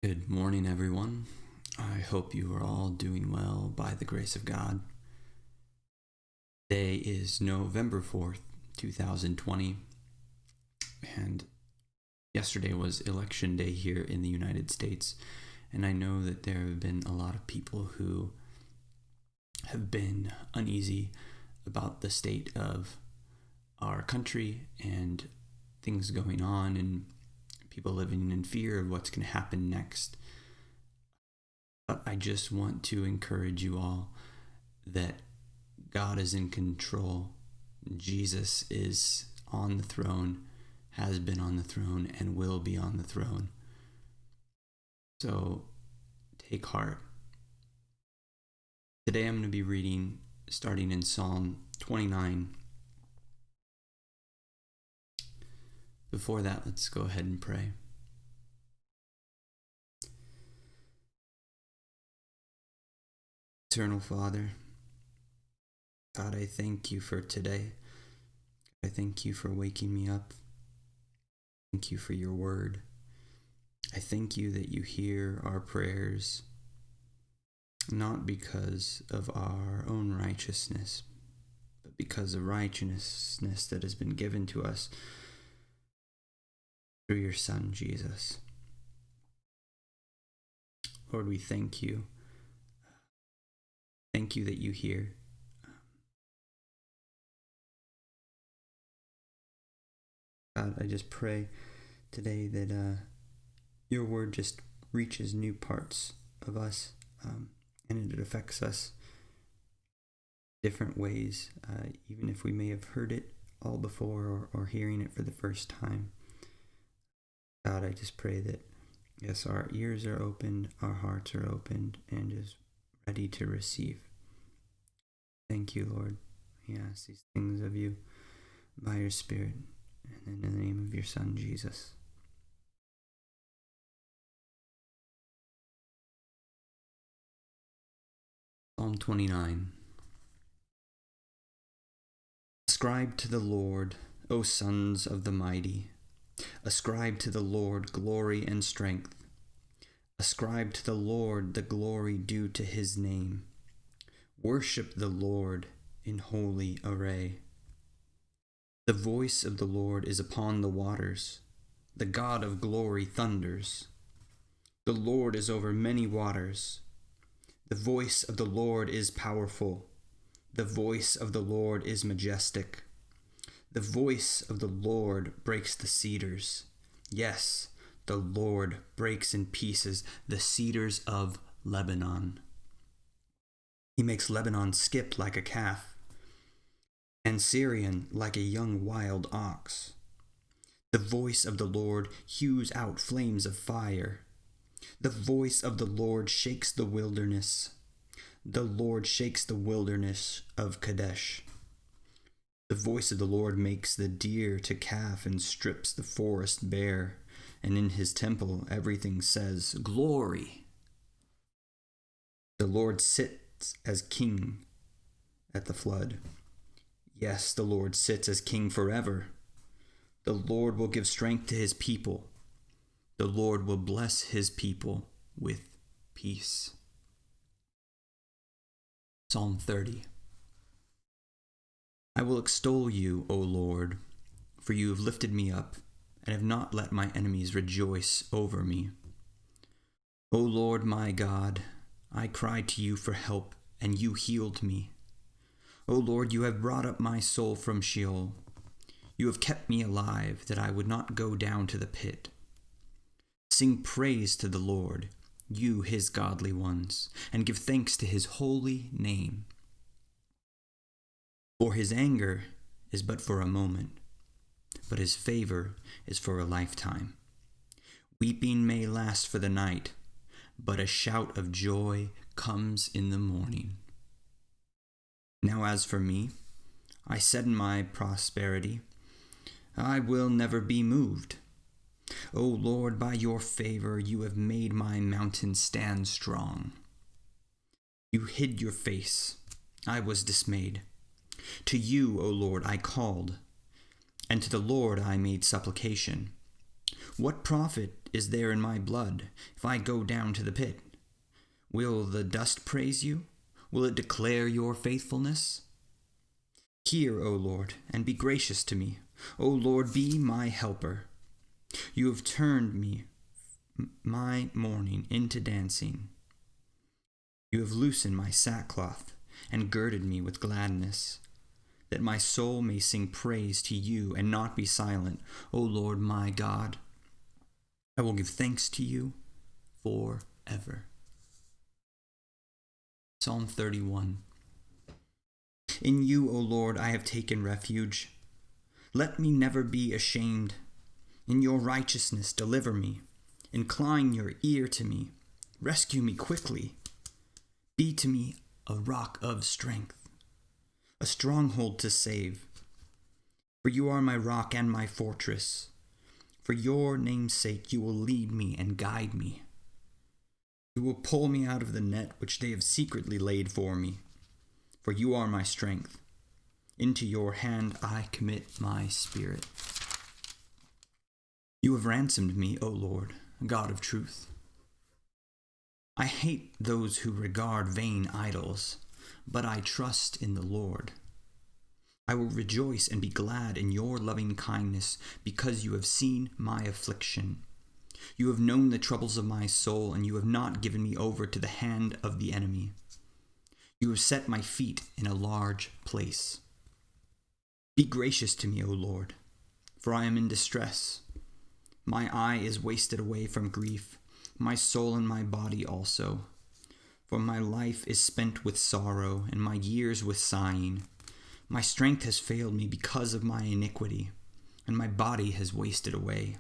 Good morning, everyone. I hope you are all doing well by the grace of God. Today is November 4th, 2020, and yesterday was Election Day here in the United States, and I know that there have been a lot of people who have been uneasy about the state of our country and things going on and people living in fear of what's going to happen next. But I just want to encourage you all that God is in control. Jesus is on the throne, has been on the throne, and will be on the throne. So take heart. Today I'm going to be reading starting in Psalm 29. Before that, let's go ahead and pray. Eternal Father, God, I thank you for today. I thank you for waking me up. Thank you for your word. I thank you that you hear our prayers, not because of our own righteousness, but because of righteousness that has been given to us through your Son, Jesus. Lord, we thank you. Thank you that you hear. God, I just pray today that your word just reaches new parts of us, and it affects us different ways, even if we may have heard it all before or hearing it for the first time. God, I just pray that, yes, our ears are opened, our hearts are opened, and is ready to receive. Thank you, Lord. We ask these things of you by your Spirit, and in the name of your Son, Jesus. Psalm 29. Ascribe to the Lord, O sons of the mighty. Ascribe to the Lord glory and strength. Ascribe to the Lord the glory due to his name. Worship the Lord in holy array. The voice of the Lord is upon the waters. The God of glory thunders. The Lord is over many waters. The voice of the Lord is powerful. The voice of the Lord is majestic. The voice of the Lord breaks the cedars. Yes, the Lord breaks in pieces the cedars of Lebanon. He makes Lebanon skip like a calf, and Syrian like a young wild ox. The voice of the Lord hews out flames of fire. The voice of the Lord shakes the wilderness. The Lord shakes the wilderness of Kadesh. The voice of the Lord makes the deer to calf and strips the forest bare, and in his temple everything says, "Glory." The Lord sits as king at the flood. Yes, the Lord sits as king forever. The Lord will give strength to his people. The Lord will bless his people with peace. Psalm 30. I will extol you, O Lord, for you have lifted me up and have not let my enemies rejoice over me. O Lord my God, I cried to you for help, and you healed me. O Lord, you have brought up my soul from Sheol. You have kept me alive, that I would not go down to the pit. Sing praise to the Lord, you his godly ones, and give thanks to his holy name. For his anger is but for a moment, but his favor is for a lifetime. Weeping may last for the night, but a shout of joy comes in the morning. Now as for me, I said in my prosperity, I will never be moved. O Lord, by your favor you have made my mountain stand strong. You hid your face. I was dismayed. To you, O Lord, I called, and to the Lord I made supplication. What profit is there in my blood if I go down to the pit? Will the dust praise you? Will it declare your faithfulness? Hear, O Lord, and be gracious to me. O Lord, be my helper. You have turned my mourning into dancing. You have loosened my sackcloth and girded me with gladness, that my soul may sing praise to you and not be silent, O Lord my God. I will give thanks to you forever. Psalm 31. In you, O Lord, I have taken refuge. Let me never be ashamed. In your righteousness deliver me. Incline your ear to me. Rescue me quickly. Be to me a rock of strength, a stronghold to save. For you are my rock and my fortress. For your name's sake you will lead me and guide me. You will pull me out of the net which they have secretly laid for me. For you are my strength. Into your hand I commit my spirit. You have ransomed me, O Lord, God of truth. I hate those who regard vain idols, but I trust in the Lord. I will rejoice and be glad in your loving kindness, because you have seen my affliction. You have known the troubles of my soul, and you have not given me over to the hand of the enemy. You have set my feet in a large place. Be gracious to me, O Lord, for I am in distress. My eye is wasted away from grief, my soul and my body also. For my life is spent with sorrow, and my years with sighing. My strength has failed me because of my iniquity, and my body has wasted away.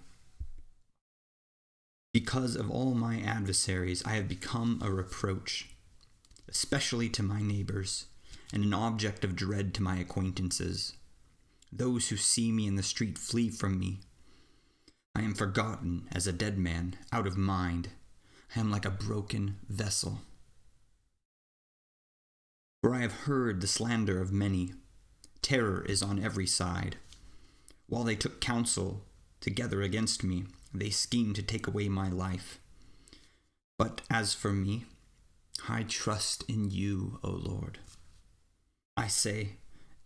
Because of all my adversaries, I have become a reproach, especially to my neighbors, and an object of dread to my acquaintances. Those who see me in the street flee from me. I am forgotten as a dead man, out of mind. I am like a broken vessel. For I have heard the slander of many. Terror is on every side. While they took counsel together against me, they schemed to take away my life. But as for me, I trust in you, O Lord. I say,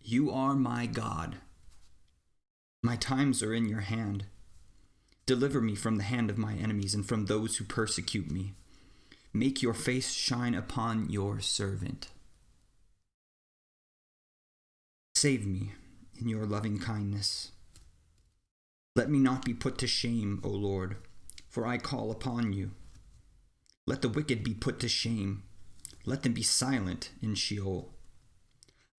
you are my God. My times are in your hand. Deliver me from the hand of my enemies and from those who persecute me. Make your face shine upon your servant. Save me in your loving kindness. Let me not be put to shame, O Lord, for I call upon you. Let the wicked be put to shame. Let them be silent in Sheol.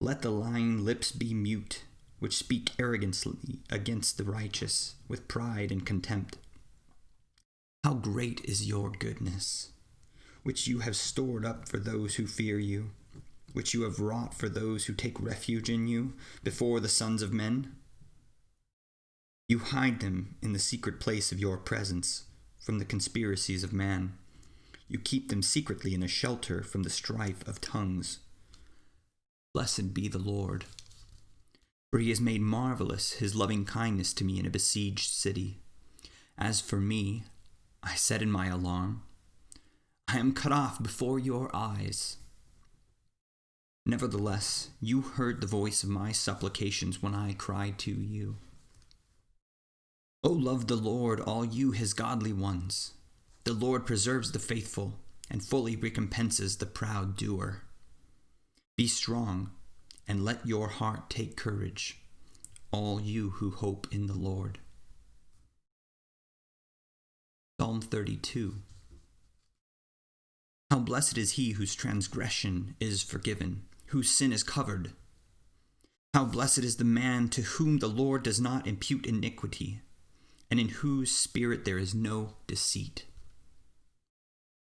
Let the lying lips be mute, which speak arrogantly against the righteous, with pride and contempt. How great is your goodness, which you have stored up for those who fear you, which you have wrought for those who take refuge in you before the sons of men. You hide them in the secret place of your presence from the conspiracies of man. You keep them secretly in a shelter from the strife of tongues. Blessed be the Lord, for he has made marvelous his loving kindness to me in a besieged city. As for me, I said in my alarm, I am cut off before your eyes. Nevertheless, you heard the voice of my supplications when I cried to you. O love the Lord, all you his godly ones. The Lord preserves the faithful and fully recompenses the proud doer. Be strong and let your heart take courage, all you who hope in the Lord. Psalm 32. How blessed is he whose transgression is forgiven, whose sin is covered. How blessed is the man to whom the Lord does not impute iniquity, and in whose spirit there is no deceit.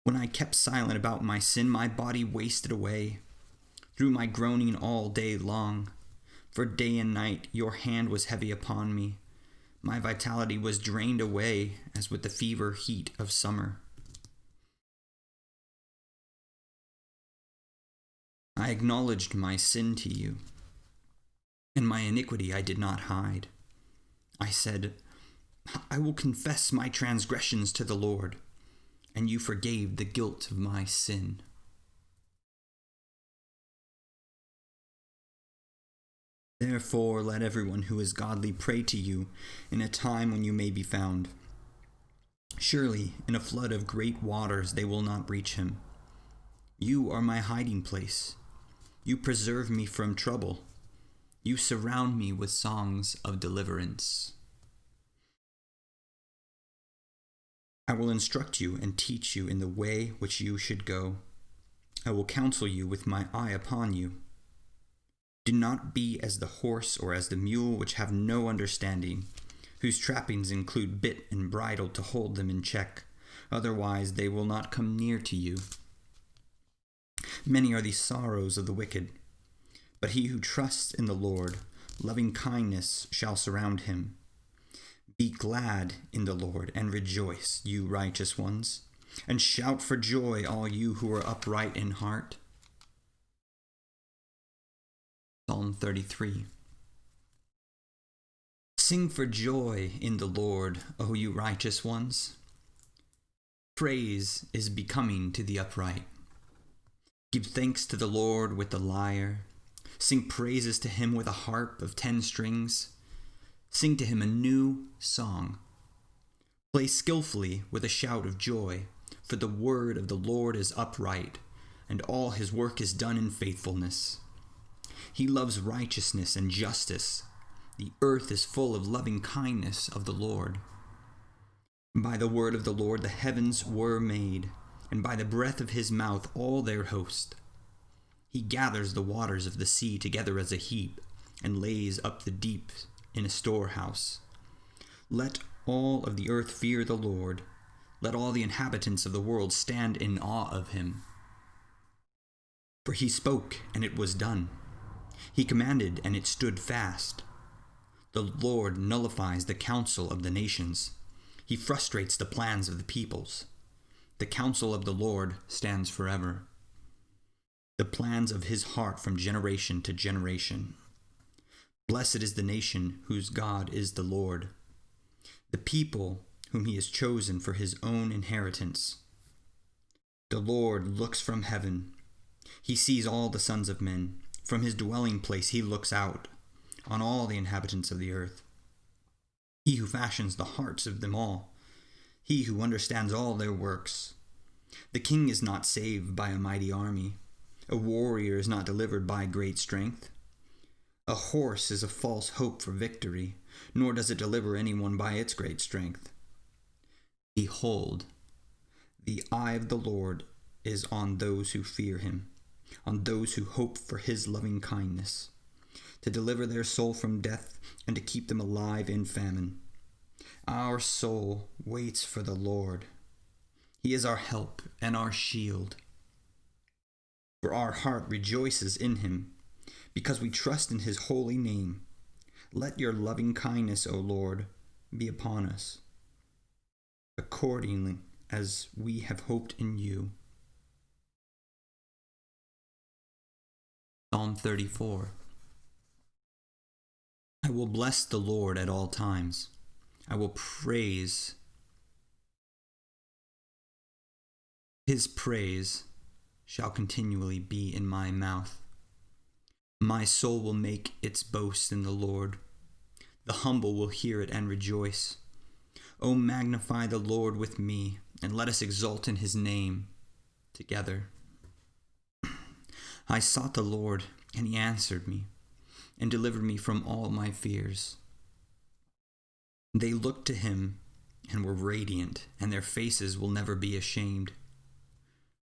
When I kept silent about my sin, my body wasted away through my groaning all day long. For day and night your hand was heavy upon me. My vitality was drained away as with the fever heat of summer. I acknowledged my sin to you, and my iniquity I did not hide. I said, I will confess my transgressions to the Lord, and you forgave the guilt of my sin. Therefore, let everyone who is godly pray to you in a time when you may be found. Surely, in a flood of great waters they will not reach him. You are my hiding place. You preserve me from trouble. You surround me with songs of deliverance. I will instruct you and teach you in the way which you should go. I will counsel you with my eye upon you. Do not be as the horse or as the mule, which have no understanding, whose trappings include bit and bridle to hold them in check. Otherwise they will not come near to you. Many are the sorrows of the wicked, but he who trusts in the Lord, loving kindness shall surround him. Be glad in the Lord and rejoice, you righteous ones, and shout for joy, all you who are upright in heart. Psalm 33. Sing for joy in the Lord, O you righteous ones. Praise is becoming to the upright. Give thanks to the Lord with the lyre. Sing praises to him with a harp of 10 strings. Sing to him a new song. Play skillfully with a shout of joy, for the word of the Lord is upright, and all his work is done in faithfulness. He loves righteousness and justice. The earth is full of loving kindness of the Lord. By the word of the Lord the heavens were made, and by the breath of his mouth all their host. He gathers the waters of the sea together as a heap, and lays up the deep in a storehouse. Let all of the earth fear the Lord. Let all the inhabitants of the world stand in awe of him. For he spoke, and it was done. He commanded, and it stood fast. The Lord nullifies the counsel of the nations. He frustrates the plans of the peoples. The counsel of the Lord stands forever, the plans of his heart from generation to generation. Blessed is the nation whose God is the Lord, the people whom he has chosen for his own inheritance. The Lord looks from heaven. He sees all the sons of men. From his dwelling place he looks out on all the inhabitants of the earth. He who fashions the hearts of them all, he who understands all their works. The king is not saved by a mighty army. A warrior is not delivered by great strength. A horse is a false hope for victory, nor does it deliver anyone by its great strength. Behold, the eye of the Lord is on those who fear him, on those who hope for his loving kindness, to deliver their soul from death and to keep them alive in famine. Our soul waits for the Lord. He is our help and our shield. For our heart rejoices in him, because we trust in his holy name. Let your loving kindness, O Lord, be upon us, accordingly as we have hoped in you. Psalm 34. I will bless the Lord at all times. I will praise. His praise shall continually be in my mouth. My soul will make its boast in the Lord. The humble will hear it and rejoice. O magnify the Lord with me, and let us exult in his name together. I sought the Lord, and he answered me, and delivered me from all my fears. They looked to him and were radiant, and their faces will never be ashamed.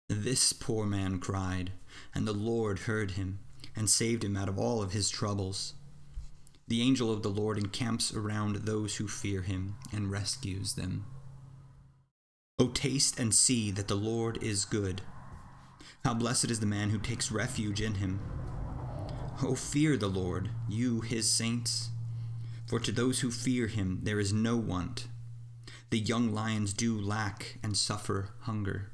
This poor man cried, and the Lord heard him, and saved him out of all of his troubles. The angel of the Lord encamps around those who fear him, and rescues them. O taste and see that the Lord is good. How blessed is the man who takes refuge in him. O fear the Lord, you his saints, for to those who fear him there is no want. The young lions do lack and suffer hunger,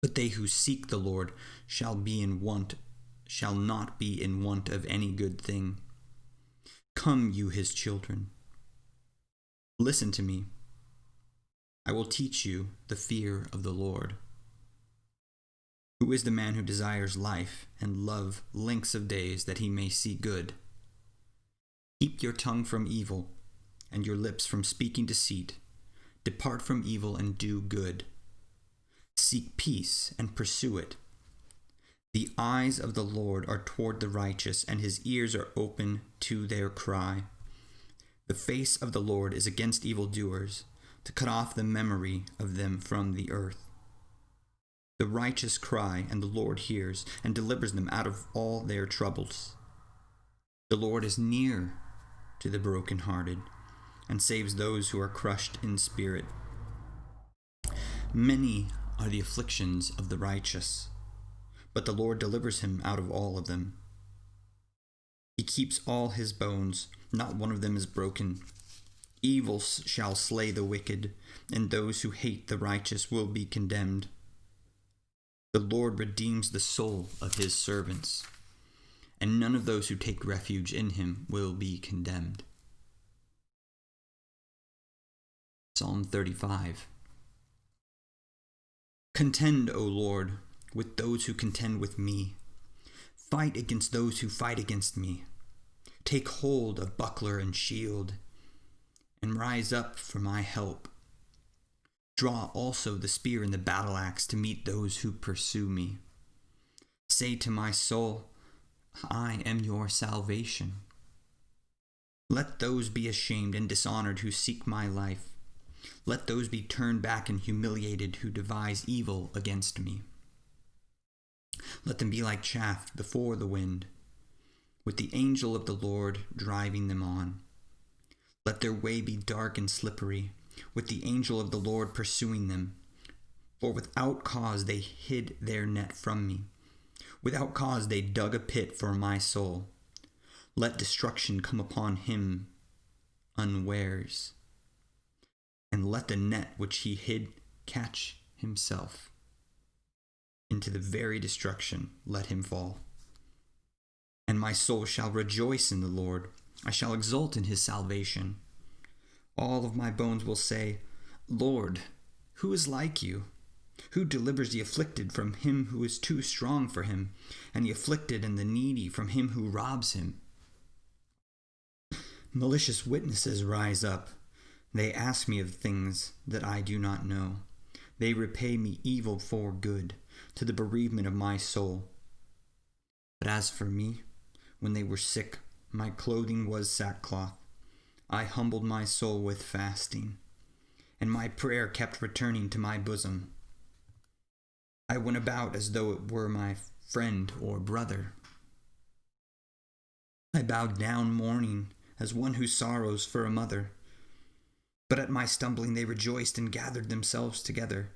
but they who seek the Lord shall not be in want of any good thing. Come, you his children, Listen to me. I will teach you the fear of the Lord. Who is the man who desires life and love lengths of days that he may see good? Keep your tongue from evil and your lips from speaking deceit. Depart from evil and do good. Seek peace and pursue it. The eyes of the Lord are toward the righteous, and his ears are open to their cry. The face of the Lord is against evildoers, to cut off the memory of them from the earth. The righteous cry, and the Lord hears, and delivers them out of all their troubles. The Lord is near to the brokenhearted, and saves those who are crushed in spirit. Many are the afflictions of the righteous, but the Lord delivers him out of all of them. He keeps all his bones, not one of them is broken. Evil shall slay the wicked, and those who hate the righteous will be condemned. The Lord redeems the soul of his servants, and none of those who take refuge in him will be condemned. Psalm 35. Contend, O Lord, with those who contend with me. Fight against those who fight against me. Take hold of buckler and shield, and rise up for my help. Draw also the spear and the battle axe to meet those who pursue me. Say to my soul, I am your salvation. Let those be ashamed and dishonored who seek my life. Let those be turned back and humiliated who devise evil against me. Let them be like chaff before the wind, with the angel of the Lord driving them on. Let their way be dark and slippery, with the angel of the Lord pursuing them. For without cause they hid their net from me. Without cause they dug a pit for my soul. Let destruction come upon him unawares, and let the net which he hid catch himself. Into the very destruction let him fall. And my soul shall rejoice in the Lord. I shall exult in his salvation. All of my bones will say, Lord, who is like you? Who delivers the afflicted from him who is too strong for him, and the afflicted and the needy from him who robs him? Malicious witnesses rise up. They ask me of things that I do not know. They repay me evil for good, to the bereavement of my soul. But as for me, when they were sick, my clothing was sackcloth. I humbled my soul with fasting, and my prayer kept returning to my bosom. I went about as though it were my friend or brother. I bowed down mourning as one who sorrows for a mother. But at my stumbling they rejoiced and gathered themselves together.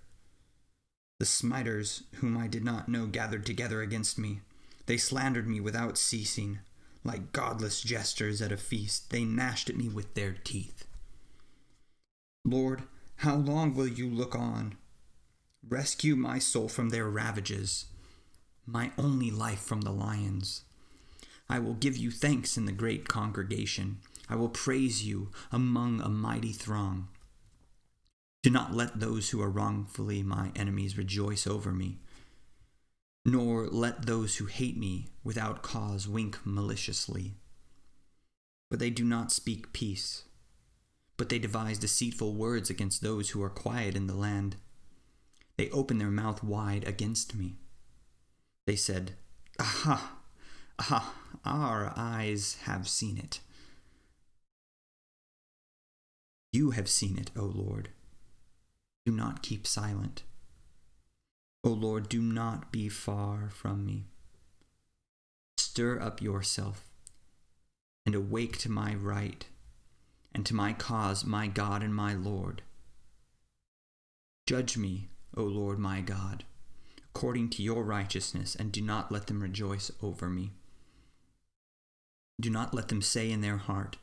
The smiters, whom I did not know, gathered together against me. They slandered me without ceasing. Like godless jesters at a feast, they gnashed at me with their teeth. Lord, how long will you look on? Rescue my soul from their ravages, my only life from the lions. I will give you thanks in the great congregation. I will praise you among a mighty throng. Do not let those who are wrongfully my enemies rejoice over me, nor let those who hate me without cause wink maliciously. For they do not speak peace, but they devise deceitful words against those who are quiet in the land. They open their mouth wide against me. They said, Aha, aha, our eyes have seen it. You have seen it, O Lord. Do not keep silent. O Lord, do not be far from me. Stir up yourself and awake to my right and to my cause, my God and my Lord. Judge me, O Lord my God, according to your righteousness, and do not let them rejoice over me. Do not let them say in their heart,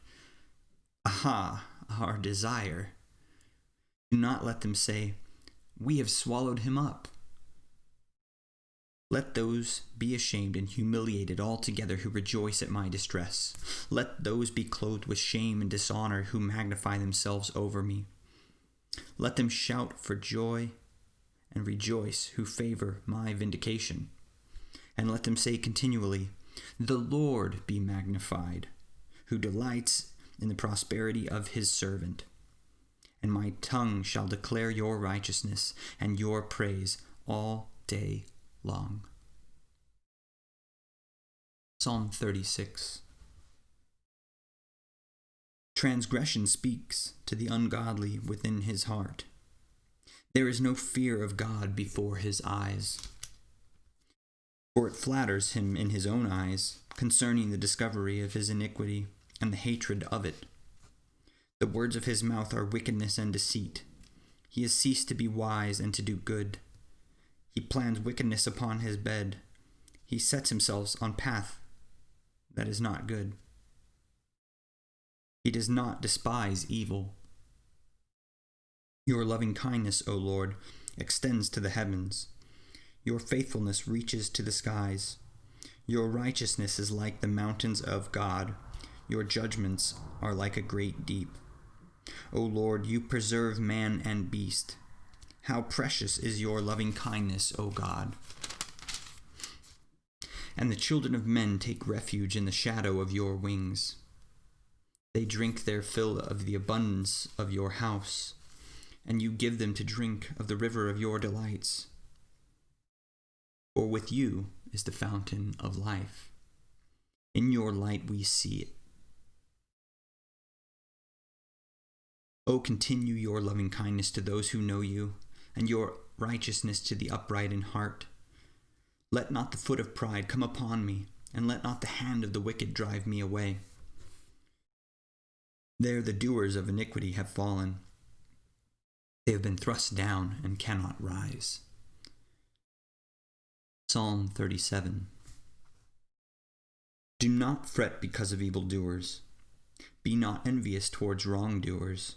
Aha, our desire. Do not let them say, We have swallowed him up. Let those be ashamed and humiliated altogether who rejoice at my distress. Let those be clothed with shame and dishonor who magnify themselves over me. Let them shout for joy and rejoice who favor my vindication. And let them say continually, the Lord be magnified, who delights in the prosperity of his servant. And my tongue shall declare your righteousness and your praise all day long. Psalm 36. Transgression speaks to the ungodly within his heart. There is no fear of God before his eyes. For it flatters him in his own eyes concerning the discovery of his iniquity and the hatred of it. The words of his mouth are wickedness and deceit. He has ceased to be wise and to do good. He plans wickedness upon his bed. He sets himself on path that is not good. He does not despise evil. Your loving kindness, O Lord, extends to the heavens. Your faithfulness reaches to the skies. Your righteousness is like the mountains of God. Your judgments are like a great deep. O Lord, you preserve man and beast. How precious is your loving kindness, O God. And the children of men take refuge in the shadow of your wings. They drink their fill of the abundance of your house, and you give them to drink of the river of your delights. For with you is the fountain of life. In your light we see it. O continue your loving kindness to those who know you, and your righteousness to the upright in heart. Let not the foot of pride come upon me, and let not the hand of the wicked drive me away. There the doers of iniquity have fallen. They have been thrust down and cannot rise. Psalm 37. Do not fret because of evildoers. Be not envious towards wrongdoers,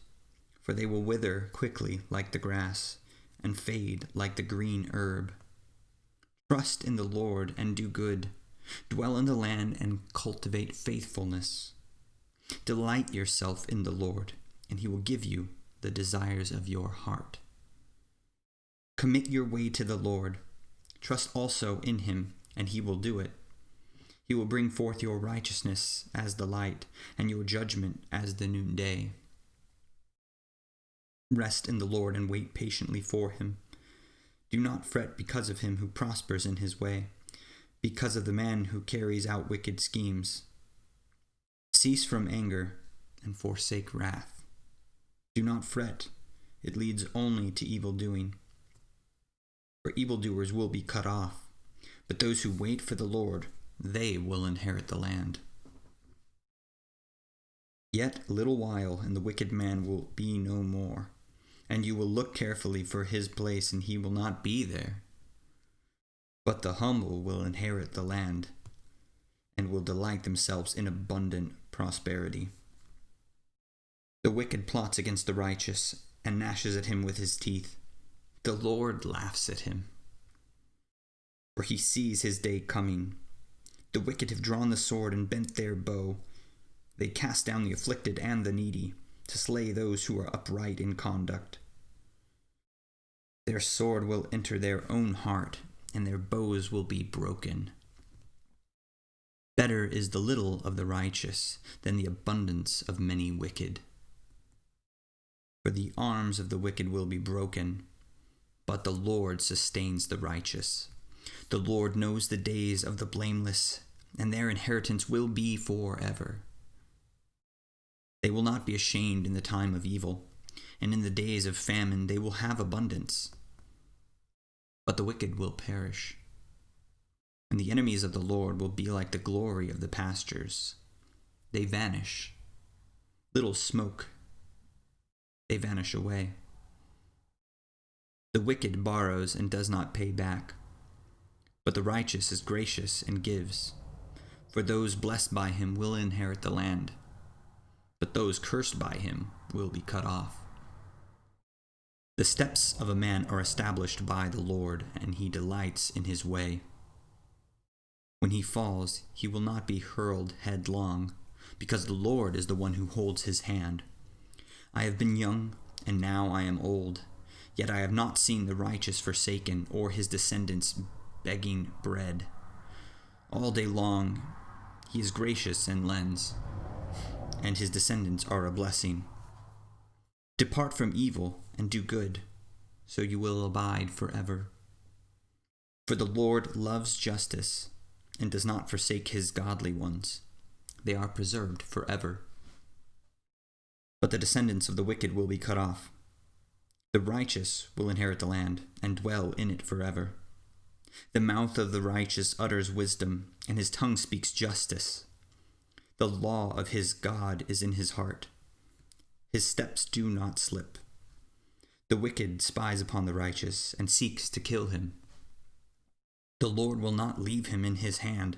for they will wither quickly like the grass, and fade like the green herb. Trust in the Lord and do good. Dwell in the land and cultivate faithfulness. Delight yourself in the Lord, and he will give you the desires of your heart. Commit your way to the Lord. Trust also in him, and he will do it. He will bring forth your righteousness as the light, and your judgment as the noonday. Rest in the Lord and wait patiently for him. Do not fret because of him who prospers in his way, because of the man who carries out wicked schemes. Cease from anger and forsake wrath. Do not fret, it leads only to evil doing. For evildoers will be cut off, but those who wait for the Lord, they will inherit the land. Yet a little while, and the wicked man will be no more, and you will look carefully for his place, and he will not be there. But the humble will inherit the land, and will delight themselves in abundant prosperity. The wicked plots against the righteous, and gnashes at him with his teeth. The Lord laughs at him, for he sees his day coming. The wicked have drawn the sword and bent their bow. They cast down the afflicted and the needy, to slay those who are upright in conduct. Their sword will enter their own heart, and their bows will be broken. Better is the little of the righteous than the abundance of many wicked. For the arms of the wicked will be broken, but the Lord sustains the righteous. The Lord knows the days of the blameless, and their inheritance will be forever. They will not be ashamed in the time of evil, and in the days of famine they will have abundance. But the wicked will perish, and the enemies of the Lord will be like the glory of the pastures. They vanish. Little smoke. They vanish away. The wicked borrows and does not pay back, but the righteous is gracious and gives. For those blessed by him will inherit the land, but those cursed by him will be cut off. The steps of a man are established by the Lord, and he delights in his way. When he falls, he will not be hurled headlong, because the Lord is the one who holds his hand. I have been young, and now I am old, yet I have not seen the righteous forsaken, or his descendants begging bread. All day long he is gracious and lends, and his descendants are a blessing. Depart from evil and do good, so you will abide forever. For the Lord loves justice and does not forsake his godly ones. They are preserved forever. But the descendants of the wicked will be cut off. The righteous will inherit the land and dwell in it forever. The mouth of the righteous utters wisdom, and his tongue speaks justice. The law of his God is in his heart. His steps do not slip. The wicked spies upon the righteous and seeks to kill him. The Lord will not leave him in his hand,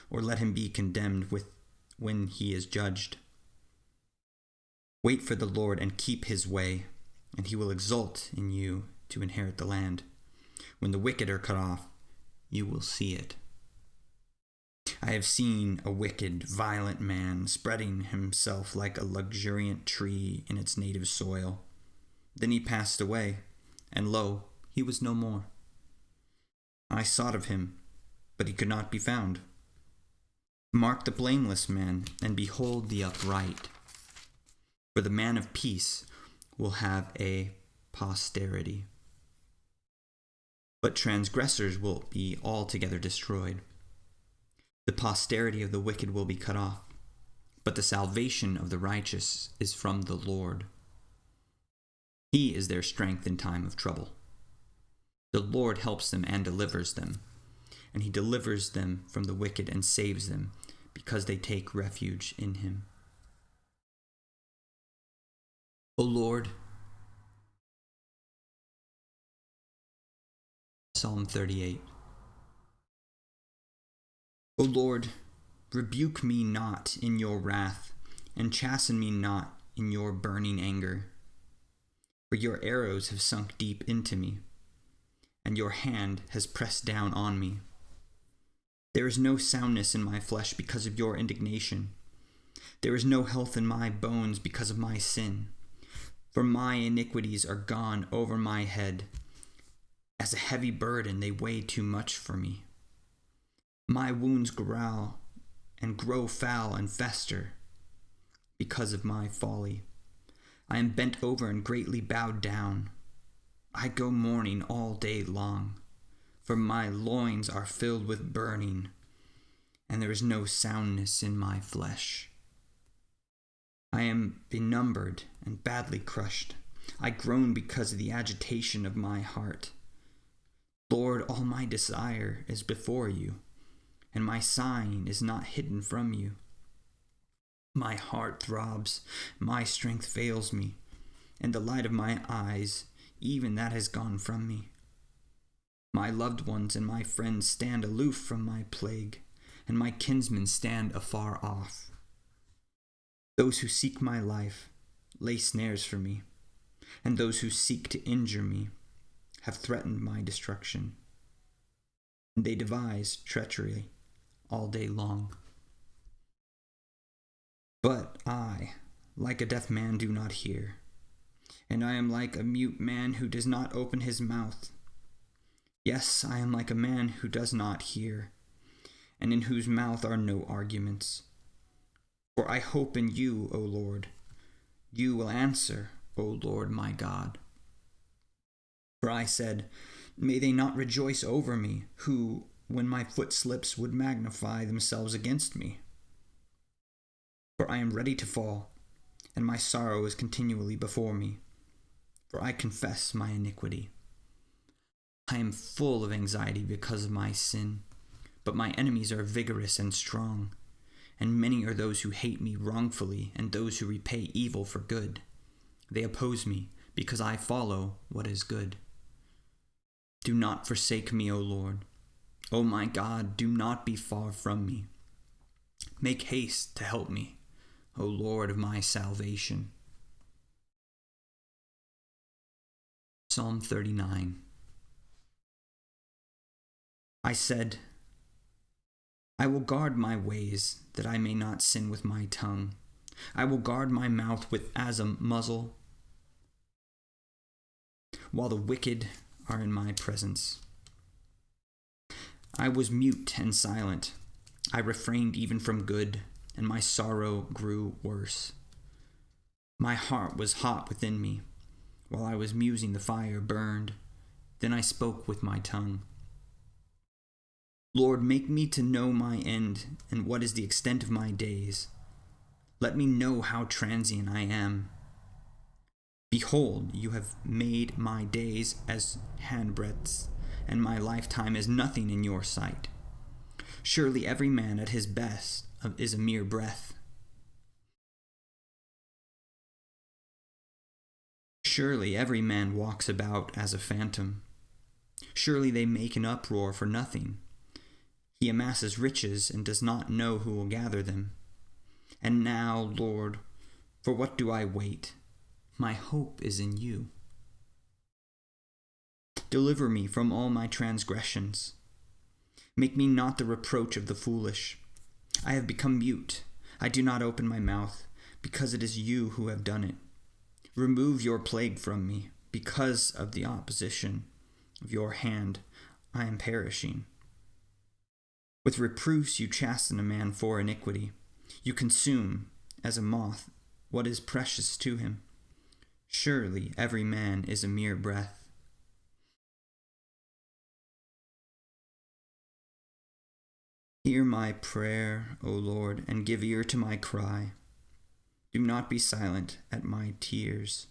or let him be condemned when he is judged. Wait for the Lord and keep his way, and he will exult in you to inherit the land. When the wicked are cut off, you will see it. I have seen a wicked, violent man spreading himself like a luxuriant tree in its native soil. Then he passed away, and lo, he was no more. I sought of him, but he could not be found. Mark the blameless man, and behold the upright. For the man of peace will have a posterity. But transgressors will be altogether destroyed. The posterity of the wicked will be cut off, but the salvation of the righteous is from the Lord. He is their strength in time of trouble. The Lord helps them and delivers them, and he delivers them from the wicked and saves them, because they take refuge in him. O Lord, Psalm 38. O Lord, rebuke me not in your wrath, and chasten me not in your burning anger. For your arrows have sunk deep into me, and your hand has pressed down on me. There is no soundness in my flesh because of your indignation. There is no health in my bones because of my sin. For my iniquities are gone over my head. As a heavy burden, they weigh too much for me. My wounds growl and grow foul and fester because of my folly. I am bent over and greatly bowed down. I go mourning all day long, for my loins are filled with burning, and there is no soundness in my flesh. I am benumbed and badly crushed. I groan because of the agitation of my heart. Lord, all my desire is before you, and my sighing is not hidden from you. My heart throbs, my strength fails me, and the light of my eyes, even that has gone from me. My loved ones and my friends stand aloof from my plague, and my kinsmen stand afar off. Those who seek my life lay snares for me, and those who seek to injure me have threatened my destruction. And they devise treachery all day long. But I, like a deaf man, do not hear, and I am like a mute man who does not open his mouth. Yes, I am like a man who does not hear, and in whose mouth are no arguments. For I hope in you, O Lord. You will answer, O Lord my God. For I said, may they not rejoice over me, who, when my foot slips, would magnify themselves against me. For I am ready to fall, and my sorrow is continually before me. For I confess my iniquity. I am full of anxiety because of my sin, but my enemies are vigorous and strong, and many are those who hate me wrongfully and those who repay evil for good. They oppose me because I follow what is good. Do not forsake me, O Lord. O my God, do not be far from me. Make haste to help me, O Lord of my salvation. Psalm 39. I said, I will guard my ways, that I may not sin with my tongue. I will guard my mouth as a muzzle, while the wicked are in my presence. I was mute and silent. I refrained even from good, and my sorrow grew worse. My heart was hot within me. While I was musing, the fire burned. Then I spoke with my tongue. Lord, make me to know my end, and what is the extent of my days. Let me know how transient I am. Behold, you have made my days as handbreadths, and my lifetime is nothing in your sight. Surely every man at his best is a mere breath. Surely every man walks about as a phantom. Surely they make an uproar for nothing. He amasses riches and does not know who will gather them. And now, Lord, for what do I wait? My hope is in you. Deliver me from all my transgressions. Make me not the reproach of the foolish. I have become mute. I do not open my mouth, because it is you who have done it. Remove your plague from me. Because of the opposition of your hand, I am perishing. With reproofs you chasten a man for iniquity. You consume, as a moth, what is precious to him. Surely every man is a mere breath. Hear my prayer, O Lord, and give ear to my cry. Do not be silent at my tears,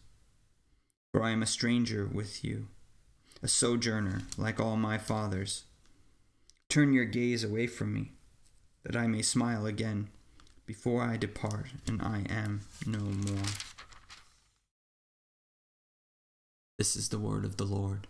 for I am a stranger with you, a sojourner like all my fathers. Turn your gaze away from me, that I may smile again before I depart and I am no more. This is the word of the Lord.